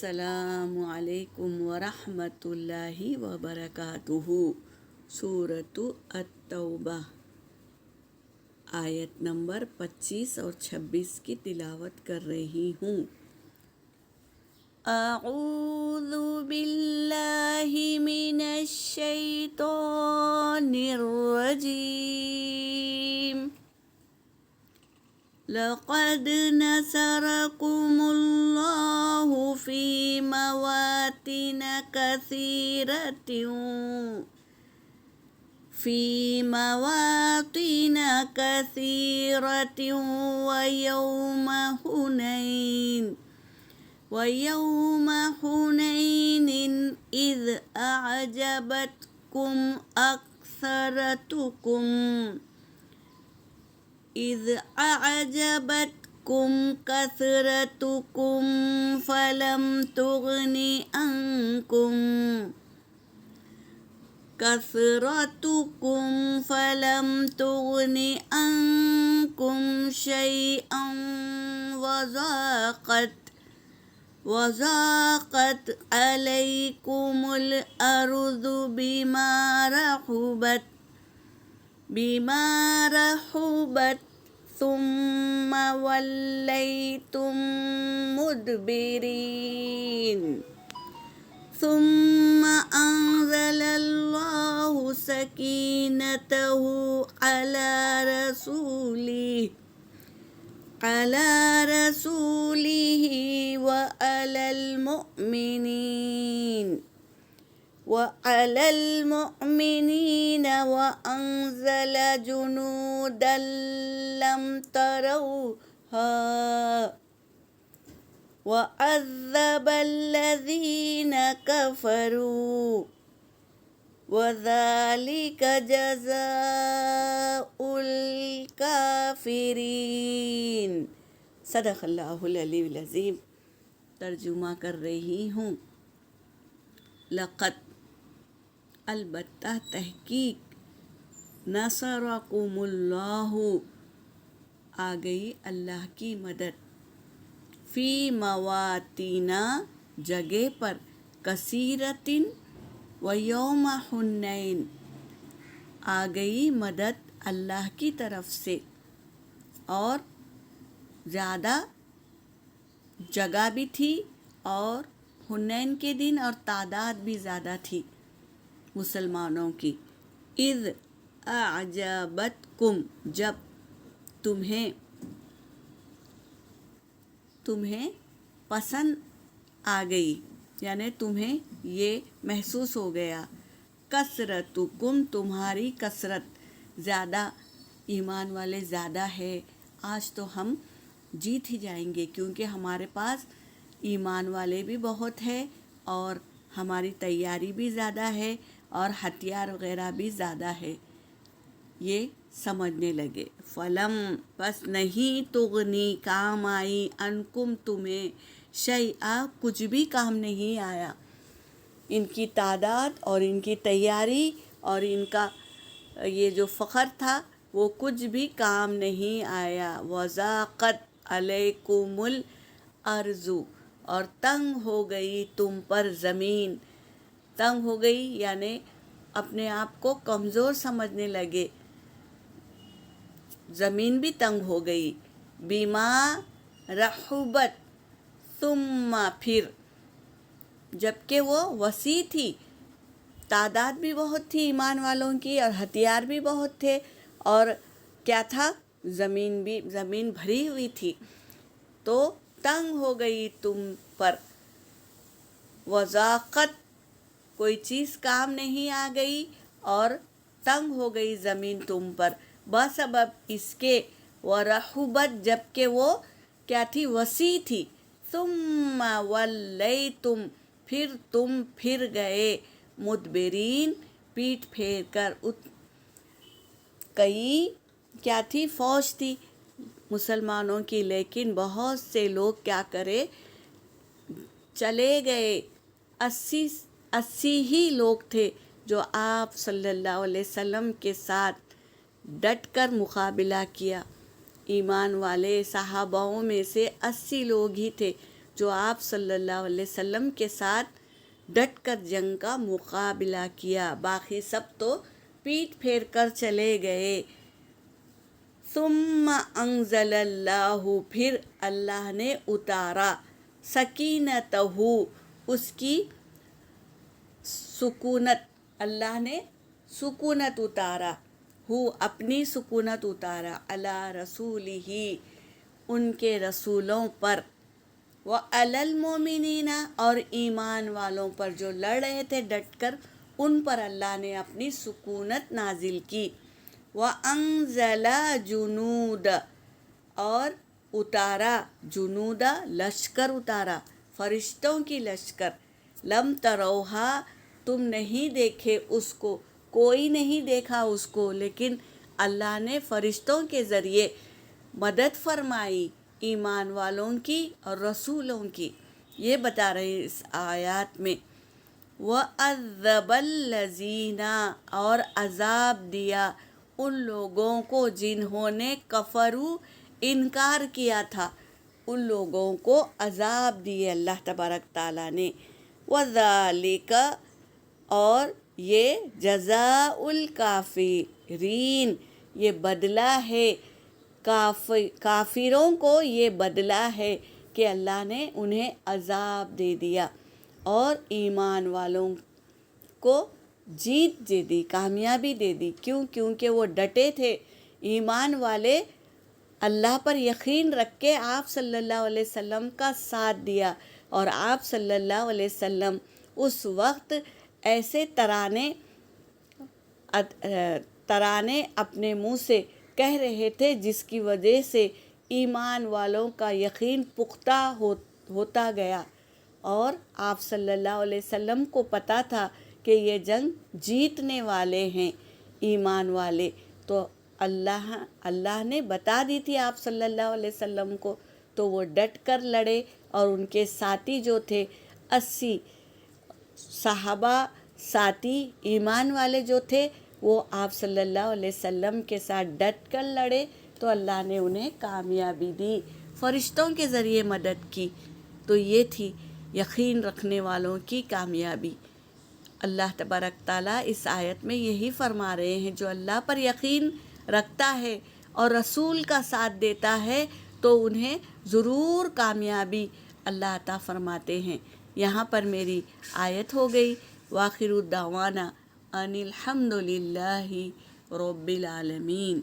السلام علیکم ورحمۃ اللہ وبرکاتہ۔ سورۃ التوبہ آیت نمبر 25 اور 26 کی تلاوت کر رہی ہوں۔ اعوذ باللہ من الشیطان الرجیم۔ لقد نصركم الله في مواطن كثيرة ويوم حنين إذ أعجبتكم كثرتكم فلم تغن عنكم شيئا وضاقت عليكم الأرض بما رحبت ثم وليتم مدبرين ثم أنزل الله سكينته على رسوله وعلى المؤمنين وأنزل جنودا لم تروها وعذب الذين كفروا وذلك جزاء الكافرين۔ صدق اللہ العلی العظیم۔ ترجمہ کر رہی ہوں۔ لقد البتہ تحقیق، نصرکم اللہ آ گئی اللہ کی مدد، فی مواطن جگہ پر، کثیرتن و یوم حنین آ گئی مدد اللہ کی طرف سے، اور زیادہ جگہ بھی تھی اور حنین کے دن اور تعداد بھی زیادہ تھی مسلمانوں کی۔ اذ اعجبتکم جب تمہیں پسند آ گئی، یعنی تمہیں یہ محسوس ہو گیا، کثرتکم تمہاری کثرت، زیادہ ایمان والے زیادہ ہے، آج تو ہم جیت ہی جائیں گے کیونکہ ہمارے پاس ایمان والے بھی بہت ہے اور ہماری تیاری بھی زیادہ ہے اور ہتھیار وغیرہ بھی زیادہ ہے، یہ سمجھنے لگے۔ فلم بس نہیں تغنی کام آئی، انکم تمہیں، شیئا کچھ بھی کام نہیں آیا، ان کی تعداد اور ان کی تیاری اور ان کا یہ جو فخر تھا وہ کچھ بھی کام نہیں آیا۔ وضاقت علیکم الارض اور تنگ ہو گئی تم پر زمین، تنگ ہو گئی یعنی اپنے آپ کو کمزور سمجھنے لگے، زمین بھی تنگ ہو گئی، بما رحبت ثم پھر، جبکہ وہ وسیع تھی، تعداد بھی بہت تھی ایمان والوں کی اور ہتھیار بھی بہت تھے، اور کیا تھا، زمین بھری ہوئی تھی، تو تنگ ہو گئی تم پر، وضاقت کوئی چیز کام نہیں آ گئی اور تنگ ہو گئی زمین تم پر، بسبب اس کے، ورحبت جبکہ وہ کیا تھی، وسیع تھی، ثم ولیتم پھر تم پھر گئے، مدبرین پیٹھ پھیر کر، کئی کیا تھی، فوج تھی مسلمانوں کی، لیکن بہت سے لوگ کیا کرے، چلے گئے، 80 ہی لوگ تھے جو آپ صلی اللہ علیہ وسلم کے ساتھ ڈٹ کر مقابلہ کیا۔ ایمان والے صحاباؤں میں سے 80 لوگ ہی تھے جو آپ صلی اللہ علیہ وسلم کے ساتھ ڈٹ کر جنگ کا مقابلہ کیا، باقی سب تو پیٹ پھیر کر چلے گئے۔ ثم انزل اللہ، پھر اللہ نے اتارا، سکینتہ، اس کی سکونت، اللہ نے سکونت اتارا، اپنی سکونت اتارا، علی رسولہ، ان کے رسولوں پر، وعلی المؤمنین، اور ایمان والوں پر جو لڑ رہے تھے ڈٹ کر، ان پر اللہ نے اپنی سکونت نازل کی۔ وَأَنزَلَ جُنُودَ، اور اتارا، جنود لشکر اتارا، فرشتوں کی لشکر، لم تروہا، تم نہیں دیکھے اس کو، کوئی نہیں دیکھا اس کو، لیکن اللہ نے فرشتوں کے ذریعے مدد فرمائی ایمان والوں کی اور رسولوں کی۔ یہ بتا رہے ہیں اس آیات میں۔ وَعَذَّبَ الَّذِينَ، اور عذاب دیا ان لوگوں کو جنہوں نے کفروا، انکار کیا تھا، ان لوگوں کو عذاب دیے اللہ تبارک تعالیٰ نے۔ وَذَلِكَ، اور یہ جزاء الکافرین، یہ بدلہ ہے کافروں کو، یہ بدلہ ہے کہ اللہ نے انہیں عذاب دے دیا اور ایمان والوں کو جیت دے دی، کامیابی دے دی۔ کیونکہ وہ ڈٹے تھے، ایمان والے اللہ پر یقین رکھ کے آپ صلی اللہ علیہ وسلم کا ساتھ دیا، اور آپ صلی اللہ علیہ وسلم اس وقت ایسے ترانے اپنے منہ سے کہہ رہے تھے جس کی وجہ سے ایمان والوں کا یقین پختہ ہوتا گیا، اور آپ صلی اللہ علیہ وسلم کو پتہ تھا کہ یہ جنگ جیتنے والے ہیں ایمان والے، تو اللہ نے بتا دی تھی آپ صلی اللہ علیہ وسلم کو، تو وہ ڈٹ کر لڑے، اور ان کے ساتھی جو تھے 80 صحابہ ساتھی ایمان والے جو تھے، وہ آپ صلی اللہ علیہ وسلم کے ساتھ ڈٹ کر لڑے، تو اللہ نے انہیں کامیابی دی، فرشتوں کے ذریعے مدد کی۔ تو یہ تھی یقین رکھنے والوں کی کامیابی۔ اللہ تبارک تعالیٰ اس آیت میں یہی فرما رہے ہیں، جو اللہ پر یقین رکھتا ہے اور رسول کا ساتھ دیتا ہے تو انہیں ضرور کامیابی اللہ عطا فرماتے ہیں۔ یہاں پر میری آیت ہو گئی۔ وآخر دعوانا ان الحمد للہ رب العالمین۔